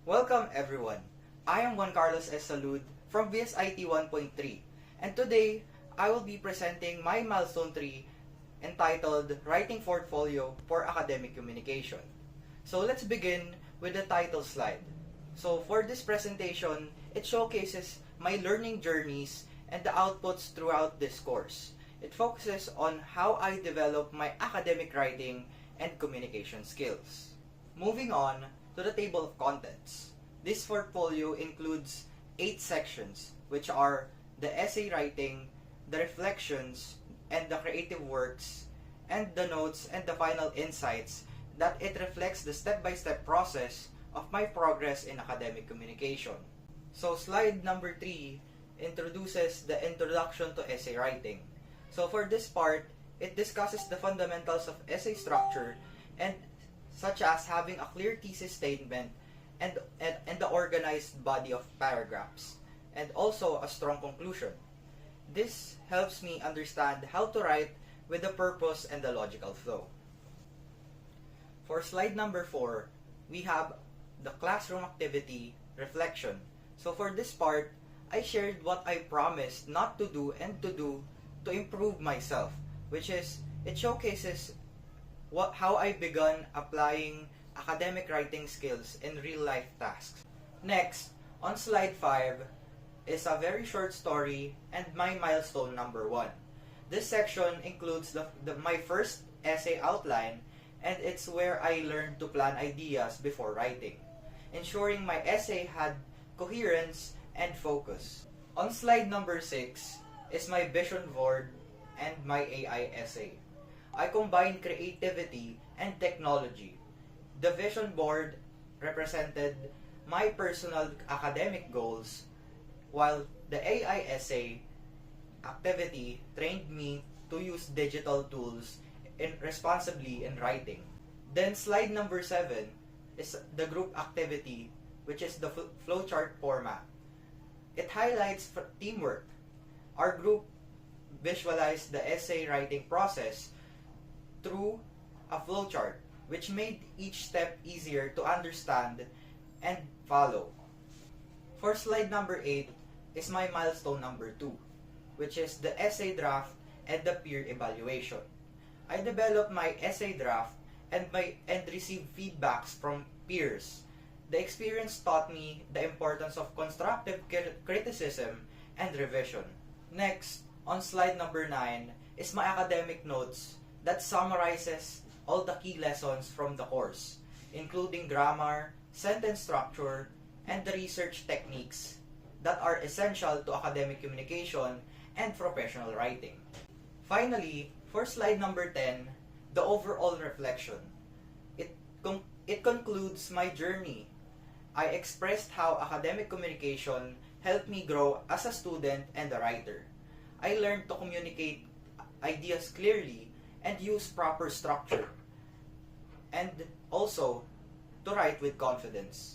Welcome everyone. I am Juan Carlos S. Salud from VSIT 1.3 and today I will be presenting my milestone 3 entitled Writing Portfolio for Academic Communication. So let's begin with the title slide. So for this presentation, it showcases my learning journeys and the outputs throughout this course. It focuses on how I develop my academic writing and communication skills. Moving on to the table of contents. This portfolio includes 8 sections, which are the essay writing, the reflections, and the creative works, and the notes and the final insights that it reflects the step-by-step process of my progress in academic communication. So slide number 3 introduces the introduction to essay writing. So for this part, it discusses the fundamentals of essay structure and such as having a clear thesis statement and the organized body of paragraphs, and also a strong conclusion. This helps me understand how to write with the purpose and the logical flow. For slide number 4, we have the classroom activity reflection. So for this part, I shared what I promised not to do and to do to improve myself, which is it showcases how I begun applying academic writing skills in real-life tasks. Next, on slide 5 is a very short story and my milestone number 1. This section includes my first essay outline, and it's where I learned to plan ideas before writing, ensuring my essay had coherence and focus. On slide number 6 is my vision board and my AI essay. I combine creativity and technology. The vision board represented my personal academic goals, while the AI essay activity trained me to use digital tools responsibly in writing. Then slide number 7 is the group activity, which is the flowchart format. It highlights teamwork. Our group visualized the essay writing process through a flowchart, which made each step easier to understand and follow. For slide number 8 is my milestone number 2, which is the essay draft and the peer evaluation. I developed my essay draft and received feedbacks from peers. The experience taught me the importance of constructive criticism and revision. Next, on slide number 9 is my academic notes that summarizes all the key lessons from the course, including grammar, sentence structure, and the research techniques that are essential to academic communication and professional writing. Finally, for slide number 10, the overall reflection. It concludes my journey. I expressed how academic communication helped me grow as a student and a writer. I learned to communicate ideas clearly and use proper structure, and also to write with confidence.